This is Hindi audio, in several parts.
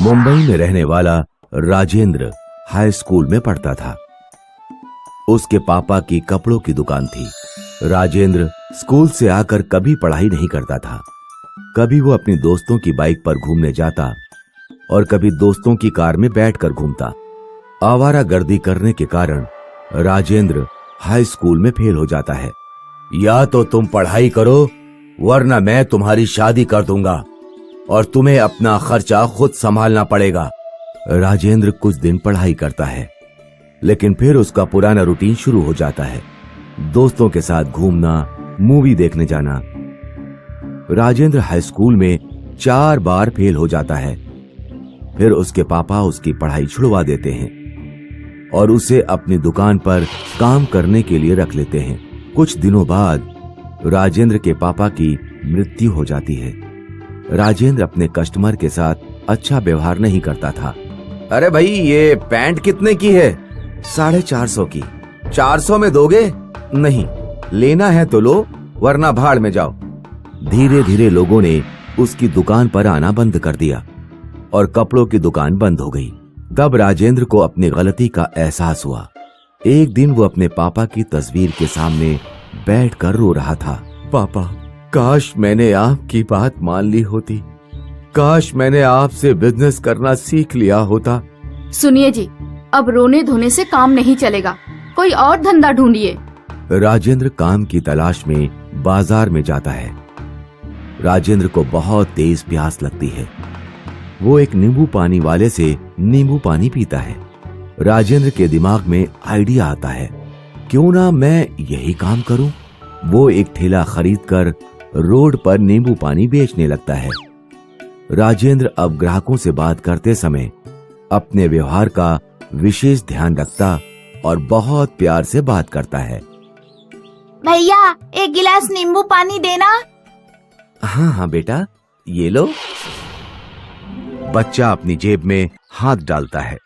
मुंबई में रहने वाला राजेंद्र हाई स्कूल में पढ़ता था। उसके पापा की कपड़ों की दुकान थी। राजेंद्र स्कूल से आकर कभी पढ़ाई नहीं करता था। कभी वो अपनी दोस्तों की बाइक पर घूमने जाता और कभी दोस्तों की कार में बैठकर घूमता। आवारागर्दी करने के कारण राजेंद्र हाई स्कूल में फेल हो जाता है। या तो तुम पढ़ाई करो वरना मैं तुम्हारी शादी कर दूंगा और तुम्हें अपना खर्चा खुद संभालना पड़ेगा। राजेंद्र कुछ दिन पढ़ाई करता है, लेकिन फिर उसका पुराना रूटीन शुरू हो जाता है। दोस्तों के साथ घूमना, मूवी देखने जाना। राजेंद्र हाई स्कूल में 4 बार फेल हो जाता है। फिर उसके पापा उसकी पढ़ाई छुड़वा देते हैं और उसे अपनी दुकान पर काम करने के लिए रख लेते हैं। कुछ दिनों बाद राजेंद्र के पापा की मृत्यु हो जाती है। राजेंद्र अपने कस्टमर के साथ अच्छा व्यवहार नहीं करता था। अरे भाई, ये पैंट कितने की है? 450 की। 400 में दोगे? नहीं, लेना है तो लो वरना भाड़ में जाओ। धीरे धीरे लोगों ने उसकी दुकान पर आना बंद कर दिया और कपड़ों की दुकान बंद हो गई। तब राजेंद्र को अपनी गलती का एहसास हुआ। एक दिन वो अपने पापा की तस्वीर के सामने बैठकर रो रहा था। पापा, काश मैंने आपकी बात मान ली होती। काश मैंने आपसे बिजनेस करना सीख लिया होता। सुनिए जी, अब रोने धोने से काम नहीं चलेगा, कोई और धंधा ढूंढिए। राजेंद्र काम की तलाश में बाजार में जाता है। राजेंद्र को बहुत तेज प्यास लगती है। वो एक नींबू पानी वाले से नींबू पानी पीता है। राजेंद्र के दिमाग में आइडिया आता है, क्यों ना मैं यही काम करूं। वो एक ठेला खरीदकर रोड पर नींबू पानी बेचने लगता है। राजेंद्र अब ग्राहकों से बात करते समय अपने व्यवहार का विशेष ध्यान रखता और बहुत प्यार से बात करता है। भैया, एक गिलास नींबू पानी देना। हाँ हाँ बेटा, ये लो। बच्चा अपनी जेब में हाथ डालता है।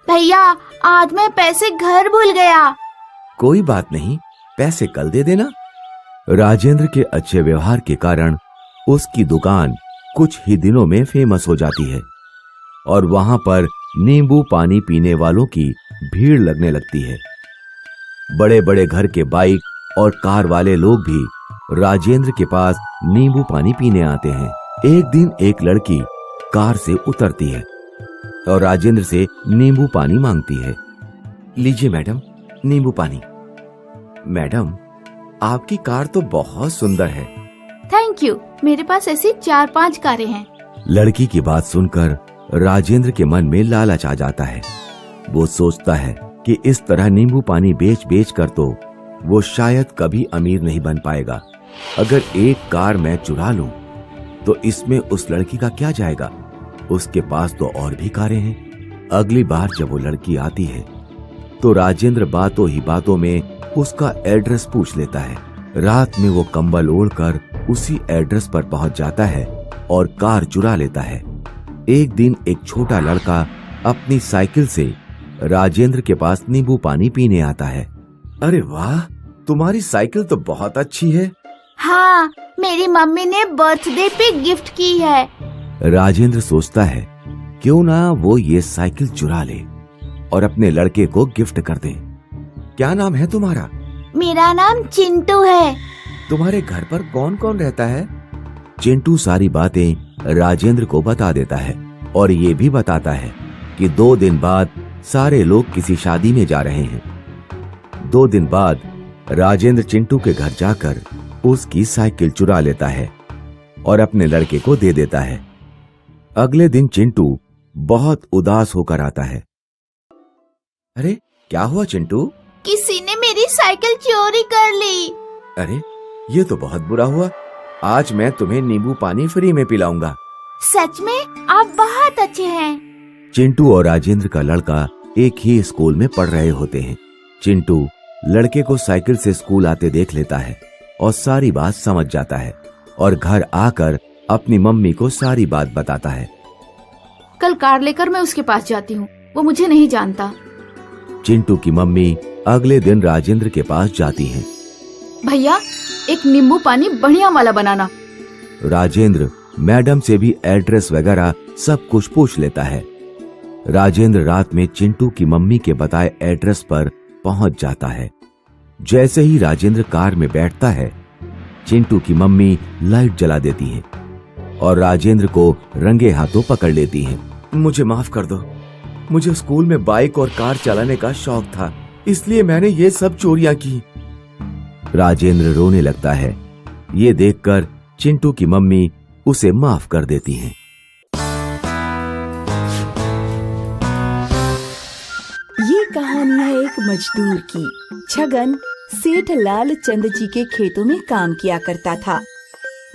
भैया, आज मैं पैसे घर भूल गया। कोई बात नहीं, पैसे कल दे देना। राजेंद्र के अच्छे व्यवहार के कारण उसकी दुकान कुछ ही दिनों में फेमस हो जाती है और वहां पर नींबू पानी पीने वालों की भीड़ लगने लगती है। बड़े बड़े घर के बाइक और कार वाले लोग भी राजेंद्र के पास नींबू पानी पीने आते हैं। एक दिन एक लड़की कार से उतरती है और राजेंद्र से नींबू पानी मांगती है। लीजिए मैडम, नींबू पानी। मैडम, आपकी कार तो बहुत सुंदर है। थैंक यू, मेरे पास ऐसी 4-5 कारें हैं। लड़की की बात सुनकर राजेंद्र के मन में लालच आ जाता है। वो सोचता है कि इस तरह नींबू पानी बेच बेच कर तो वो शायद कभी अमीर नहीं बन पाएगा। अगर एक कार मैं चुरा लूं तो इसमें उस लड़की का क्या जाएगा? उसके पास तो और भी कारें हैं। अगली बार जब वो लड़की आती है तो राजेंद्र बातों ही बातों में उसका एड्रेस पूछ लेता है। रात में वो कंबल ओढ़कर उसी एड्रेस पर पहुंच जाता है और कार चुरा लेता है। एक दिन एक छोटा लड़का अपनी साइकिल से राजेंद्र के पास नींबू पानी पीने आता है। अरे वाह, तुम्हारी साइकिल तो बहुत अच्छी है। हाँ, मेरी मम्मी ने बर्थडे पे गिफ्ट की है। राजेंद्र सोचता है, क्यों ना वो ये साइकिल चुरा ले और अपने लड़के को गिफ्ट कर दे। क्या नाम है तुम्हारा? मेरा नाम चिंटू है। तुम्हारे घर पर कौन कौन रहता है? चिंटू सारी बातें राजेंद्र को बता देता है और ये भी बताता है कि 2 दिन बाद सारे लोग किसी शादी में जा रहे हैं। 2 दिन बाद राजेंद्र चिंटू के घर जाकर उसकी साइकिल चुरा लेता है और अपने लड़के को दे देता है। अगले दिन चिंटू बहुत उदास होकर आता है। अरे क्या हुआ चिंटू? किसी ने मेरी साइकिल चोरी कर ली। अरे ये तो बहुत बुरा हुआ। आज मैं तुम्हें नींबू पानी फ्री में पिलाऊंगा। सच में? आप बहुत अच्छे हैं। चिंटू और राजेंद्र का लड़का एक ही स्कूल में पढ़ रहे होते हैं। चिंटू लड़के को साइकिल से स्कूल आते देख लेता है और सारी बात समझ जाता है और घर आकर अपनी मम्मी को सारी बात बताता है। कल कार लेकर मैं उसके पास जाती हूँ, वो मुझे नहीं जानता। चिंटू की मम्मी अगले दिन राजेंद्र के पास जाती हैं। भैया, एक नींबू पानी बढ़िया वाला बनाना। राजेंद्र मैडम से भी एड्रेस वगैरह सब कुछ पूछ लेता है। राजेंद्र रात में चिंटू की मम्मी के बताए एड्रेस पर पहुंच जाता है। जैसे ही राजेंद्र कार में बैठता है, चिंटू की मम्मी लाइट जला देती है और राजेंद्र को रंगे हाथों पकड़ लेती हैं। मुझे माफ कर दो, मुझे स्कूल में बाइक और कार चलाने का शौक था, इसलिए मैंने ये सब चोरियां की। राजेंद्र रोने लगता है। ये देखकर चिंटू की मम्मी उसे माफ कर देती हैं। ये कहानी है एक मजदूर की। छगन सेठ लालचंद जी के खेतों में काम किया करता था।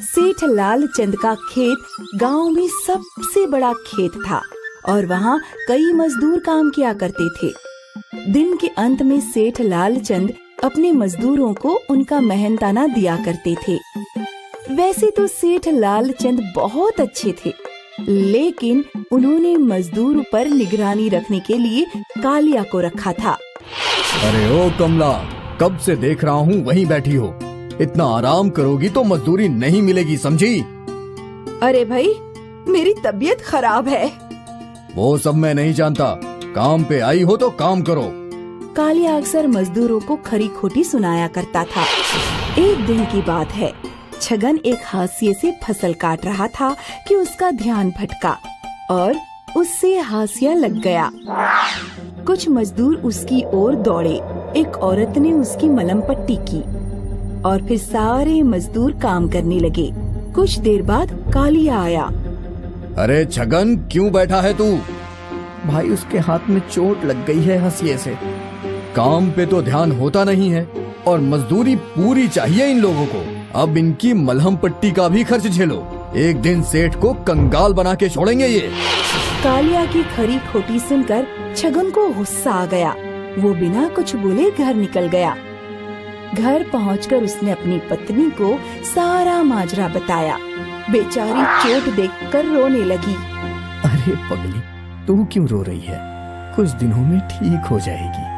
सेठ लालचंद का खेत गांव में सबसे बड़ा खेत था और वहाँ कई मजदूर काम किया करते थे। दिन के अंत में सेठ लालचंद अपने मजदूरों को उनका मेहनताना दिया करते थे। वैसे तो सेठ लालचंद बहुत अच्छे थे, लेकिन उन्होंने मजदूर पर निगरानी रखने के लिए कालिया को रखा था। अरे ओ कमला, कब से देख रहा हूँ वहीं बैठी हो। इतना आराम करोगी तो मजदूरी नहीं मिलेगी, समझी? अरे भाई, मेरी तबीयत खराब है। वो सब मैं नहीं जानता, काम पे आई हो तो काम करो। कालिया अक्सर मजदूरों को खरी खोटी सुनाया करता था। एक दिन की बात है, छगन एक हाशिए से फसल काट रहा था कि उसका ध्यान भटका और उससे हाशिया लग गया। कुछ मजदूर उसकी ओर दौड़े। एक औरत ने उसकी मलहम पट्टी की और फिर सारे मजदूर काम करने लगे। कुछ देर बाद कालिया आया। अरे छगन, क्यों बैठा है तू? भाई, उसके हाथ में चोट लग गई है हाशिए से। काम पे तो ध्यान होता नहीं है और मजदूरी पूरी चाहिए इन लोगों को। अब इनकी मलहम पट्टी का भी खर्च झेलो। एक दिन सेठ को कंगाल बना के छोड़ेंगे ये। कालिया की खरी खोटी सुनकर छगन को गुस्सा आ गया। वो बिना कुछ बोले घर निकल गया। घर पहुंचकर उसने अपनी पत्नी को सारा माजरा बताया। बेचारी चोट देखकर रोने लगी। अरे पगली, तू क्यों रो रही है? कुछ दिनों में ठीक हो जाएगी।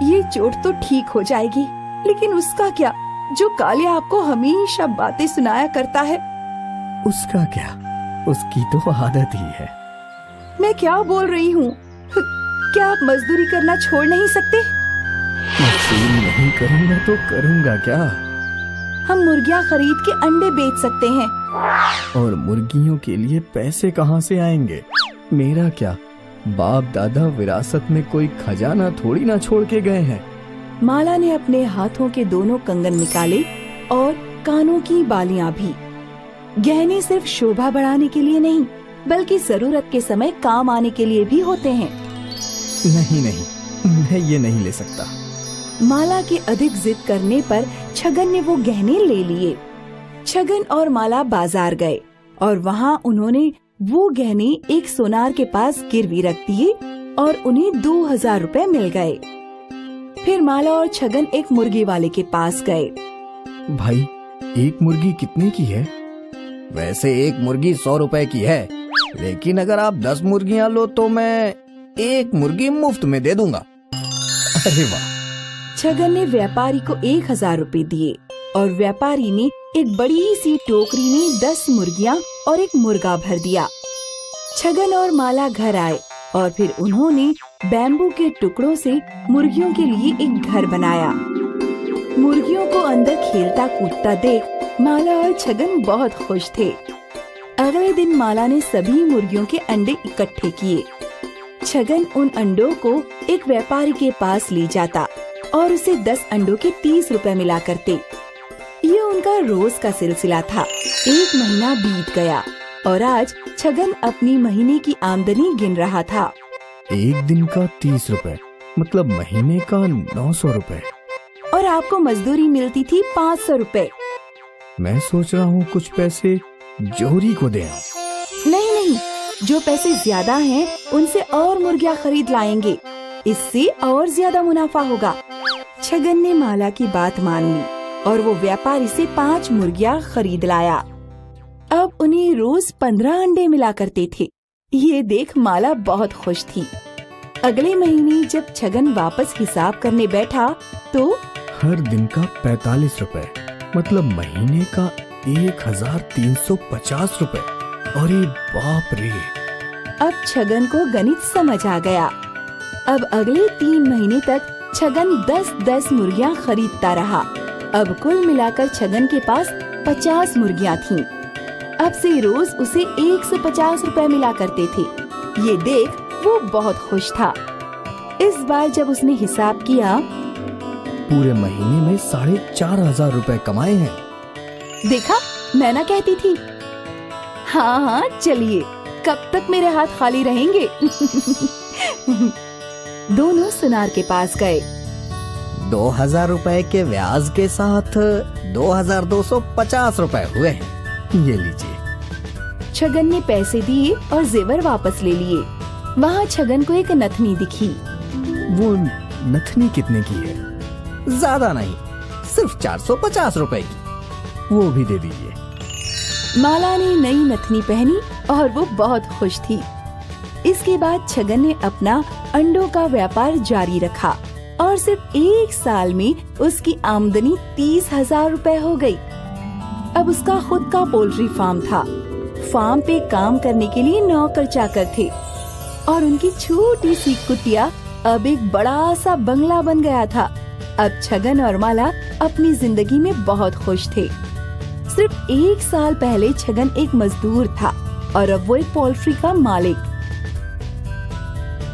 ये चोट तो ठीक हो जाएगी, लेकिन उसका क्या जो कालिया आपको हमेशा बातें सुनाया करता है? उसका क्या, उसकी तो आदत ही है। मैं क्या बोल रही हूँ? क्या आप मजदूरी करना छोड़ नहीं सकते? मजदूरी नहीं करूँगा तो करूँगा क्या? हम मुर्गियाँ खरीद के अंडे बेच सकते हैं। और मुर्गियों के लिए पैसे कहाँ से आएंगे? मेरा क्या, बाप दादा विरासत में कोई खजाना थोड़ी ना छोड़ के गए हैं। माला ने अपने हाथों के दोनों कंगन निकाले और कानों की बालियां भी। गहने सिर्फ शोभा बढ़ाने के लिए नहीं, बल्कि जरूरत के समय काम आने के लिए भी होते हैं। नहीं नहीं, मैं ये नहीं ले सकता। माला की अधिक जिद करने पर छगन ने वो गहने ले लिए। छगन और माला बाजार गए और वहाँ उन्होंने वो गहने एक सोनार के पास गिरवी रख दिए और उन्हें 2000 रुपए मिल गए। फिर माला और छगन एक मुर्गी वाले के पास गए। भाई, एक मुर्गी कितने की है? वैसे एक मुर्गी 100 रुपए की है, लेकिन अगर आप 10 मुर्गियाँ लो तो मैं एक मुर्गी मुफ्त में दे दूंगा। अरे वाह! छगन ने व्यापारी को 1000 रुपए दिए और व्यापारी ने एक बड़ी सी टोकरी में 10 मुर्गियाँ और एक मुर्गा भर दिया। छगन और माला घर आए और फिर उन्होंने बैम्बू के टुकड़ों से मुर्गियों के लिए एक घर बनाया। मुर्गियों को अंदर खेलता कूदता देख माला और छगन बहुत खुश थे। अगले दिन माला ने सभी मुर्गियों के अंडे इकट्ठे किए। छगन उन अंडों को एक व्यापारी के पास ले जाता और उसे 10 अंडों के 30 रुपए मिला करते। ये उनका रोज का सिलसिला था। एक महीना बीत गया और आज छगन अपनी महीने की आमदनी गिन रहा था। एक दिन का 30 रुपए, मतलब महीने का 900 रुपए। और आपको मजदूरी मिलती थी 500 रुपए। मैं सोच रहा हूँ कुछ पैसे जोहरी को दे आऊं। नहीं नहीं, जो पैसे ज्यादा हैं उनसे और मुर्गियाँ खरीद लाएंगे, इससे और ज्यादा मुनाफा होगा। छगन ने माला की बात मान ली और वो व्यापारी से 5 मुर्गियाँ खरीद लाया। अब उन्हें रोज 15 अंडे मिला करते थे। ये देख माला बहुत खुश थी। अगले महीने जब छगन वापस हिसाब करने बैठा तो हर दिन का 45 रुपए, मतलब महीने का 1350 रुपए। अरे बाप रे। अब छगन को गणित समझ आ गया। अब अगले 3 महीने तक छगन 10-10 मुर्गियाँ खरीदता रहा। अब कुल मिलाकर छगन के पास 50 मुर्गियाँ थीं। अब से रोज उसे 150 रुपए मिला करते थे। ये देख वो बहुत खुश था। इस बार जब उसने हिसाब किया, पूरे महीने में 4500 रुपए कमाए हैं। देखा, मैं ना कहती थी। हाँ, चलिए, कब तक मेरे हाथ खाली रहेंगे? दोनों सुनार के पास गए। 2000 रुपए के ब्याज के साथ 2250 रुपए हुए हैं। ये लीजिए। छगन ने पैसे दिए और जेवर वापस ले लिए। वहाँ छगन को एक नथनी दिखी। वो नथनी कितने की है? ज्यादा नहीं, सिर्फ 450 रुपए की। वो भी दे दीजिए। माला ने नई नथनी पहनी और वो बहुत खुश थी। इसके बाद छगन ने अपना अंडों का व्यापार जारी रखा और सिर्फ 1 साल में उसकी आमदनी 30,000 रुपए हो गई। अब उसका खुद का पोल्ट्री फार्म था। फार्म पे काम करने के लिए नौकर चाकर थे और उनकी छोटी सी कुटिया अब एक बड़ा सा बंगला बन गया था। अब छगन और माला अपनी जिंदगी में बहुत खुश थे। सिर्फ 1 साल पहले छगन एक मजदूर था और अब वो एक पोल्ट्री का मालिक।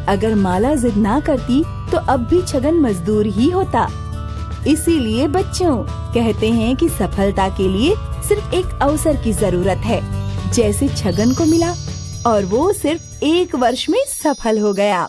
अगर माला जिद ना करती तो अब भी छगन मजदूर ही होता। इसीलिए बच्चों, कहते हैं कि सफलता के लिए सिर्फ एक अवसर की जरूरत है, जैसे छगन को मिला और वो सिर्फ 1 वर्ष में सफल हो गया।